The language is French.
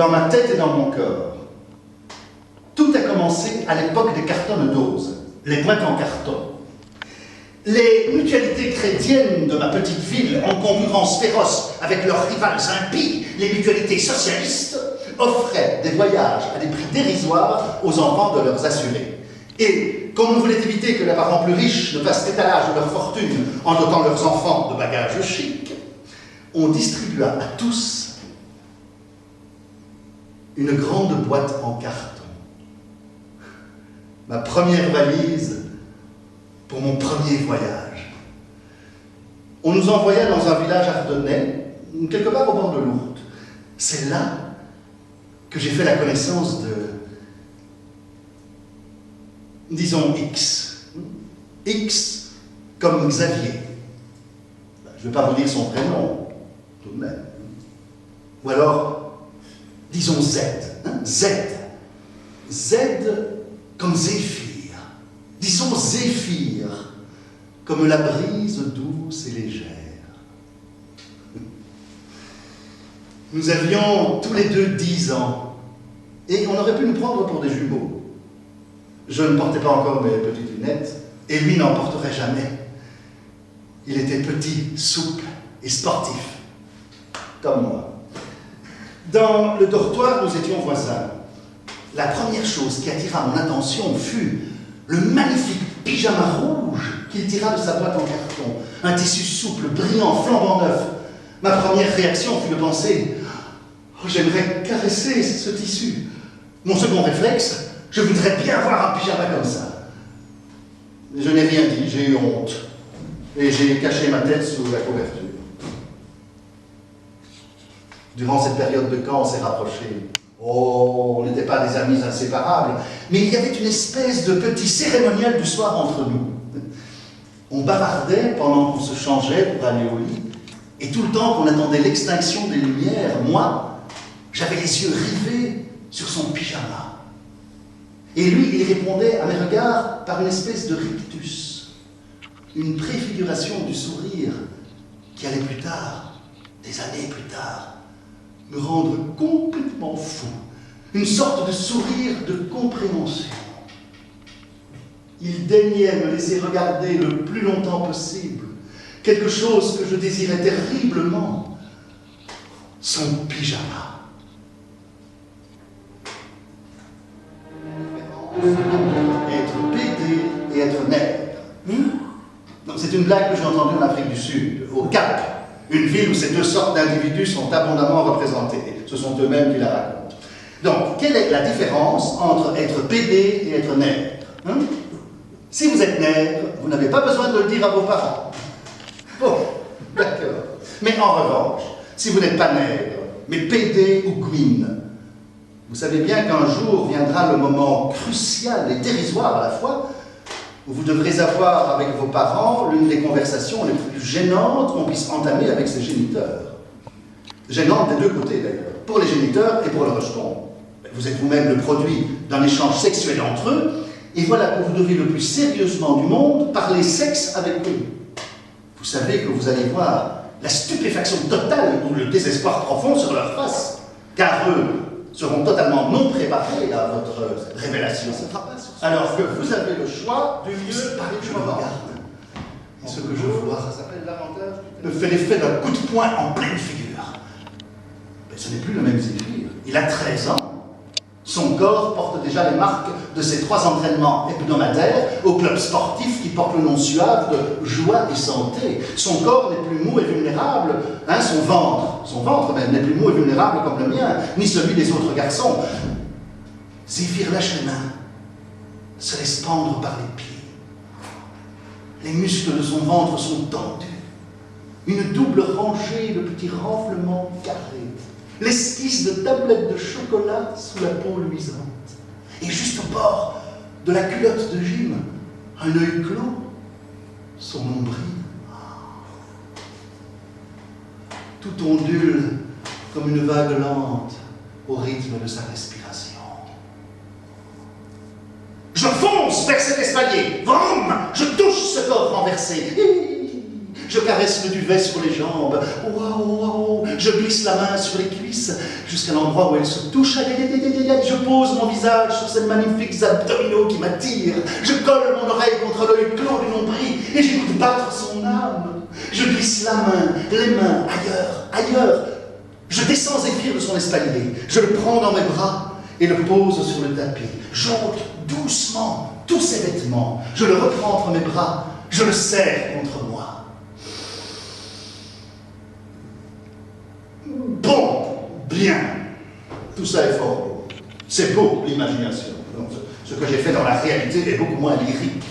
dans ma tête et dans mon corps. Tout a commencé à l'époque des cartons d'ose, les boîtes en carton. Les mutualités chrétiennes de ma petite ville, en concurrence féroce avec leurs rivales impies, les mutualités socialistes, offraient des voyages à des prix dérisoires aux enfants de leurs assurés. Et, comme on voulait éviter que les parents plus riches ne fassent étalage de leur fortune en dotant leurs enfants de bagages chics, on distribua à tous une grande boîte en carton. Ma première valise pour mon premier voyage. On nous envoya dans un village ardennais, quelque part au bord de l'Ourthe. C'est là que j'ai fait la connaissance de, disons, X. X comme Xavier. Je ne vais pas vous dire son prénom, tout de même. Ou alors, disons Z. Z. Z comme Zéphyr. Disons Zéphyr, comme la brise douce et légère. Nous avions tous les deux 10 ans, et on aurait pu nous prendre pour des jumeaux. Je ne portais pas encore mes petites lunettes, et lui n'en porterait jamais. Il était petit, souple et sportif, comme moi. Dans le dortoir, nous étions voisins. La première chose qui attira mon attention fut le magnifique pyjama rouge qu'il tira de sa boîte en carton, un tissu souple, brillant, flambant neuf. Ma première réaction fut de penser « Oh, j'aimerais caresser ce tissu ». Mon second réflexe, je voudrais bien avoir un pyjama comme ça. Je n'ai rien dit, j'ai eu honte, et j'ai caché ma tête sous la couverture. Durant cette période de camp, on s'est rapprochés. Oh, on n'était pas des amis inséparables, mais il y avait une espèce de petit cérémonial du soir entre nous. On bavardait pendant qu'on se changeait pour aller au lit, et tout le temps qu'on attendait l'extinction des lumières, moi, j'avais les yeux rivés sur son pyjama. Et lui, il répondait à mes regards par une espèce de rictus, une préfiguration du sourire qui allait plus tard, des années plus tard, me rendre complètement fou, une sorte de sourire de compréhension. Il daignait me laisser regarder le plus longtemps possible quelque chose que je désirais terriblement, son pyjama. Être pédé et être nègre. C'est une blague que j'ai entendue en Afrique du Sud, au Cap. Une ville où ces deux sortes d'individus sont abondamment représentés. Ce sont eux-mêmes qui la racontent. Donc, quelle est la différence entre être pédé et être nègre? Si vous êtes nègre, vous n'avez pas besoin de le dire à vos parents. Bon, d'accord. Mais en revanche, si vous n'êtes pas nègre, mais pédé ou queen, vous savez bien qu'un jour viendra le moment crucial et dérisoire à la fois où vous devrez avoir avec vos parents l'une des conversations les plus gênantes qu'on puisse entamer avec ses géniteurs. Gênantes des deux côtés d'ailleurs, pour les géniteurs et pour le rejeton. Vous êtes vous-même le produit d'un échange sexuel entre eux, et voilà que vous devez le plus sérieusement du monde parler sexe avec eux. Vous savez que vous allez voir la stupéfaction totale ou le désespoir profond sur leur face, car eux seront totalement non préparés à votre révélation. Alors que vous avez le choix du mieux par que je me regarde. Et ce que je vois, ça s'appelle l'avantage, me fait l'effet d'un coup de poing en pleine figure. Mais ce n'est plus le même Zéphyr. Il a 13 ans. Son corps porte déjà les marques de ses 3 entraînements hebdomadaires au club sportif qui porte le nom suave de joie et santé. Son corps n'est plus mou et vulnérable, son ventre même n'est plus mou et vulnérable comme le mien, ni celui des autres garçons. Zéphyr lâche les mains, se laisse pendre par les pieds. Les muscles de son ventre sont tendus. Une double rangée de petits renflements carrés. L'esquisse de tablettes de chocolat sous la peau luisante. Et juste au bord de la culotte de gym, un œil clos, son nombril. Tout ondule comme une vague lente au rythme de sa respiration. Je fonce vers cet espalier. Vroom! Je touche ce corps renversé. Je caresse le duvet sur les jambes. Waouh, waouh. Je glisse la main sur les cuisses jusqu'à l'endroit où elles se touchent. Aïe, aïe, aïe, aïe, aïe. Je pose mon visage sur ces magnifiques abdominaux qui m'attirent. Je colle mon oreille contre l'œil clos du nombril et j'écoute battre son âme. Je glisse la main, les mains, ailleurs, ailleurs. Je descends Zéphyr de son espalier. Je le prends dans mes bras et le pose sur le tapis. J'ôte doucement tous ses vêtements. Je le reprends entre mes bras. Je le serre contre moi. Bon, bien. Tout ça est fort beau. C'est beau, l'imagination. Ce que j'ai fait dans la réalité est beaucoup moins lyrique.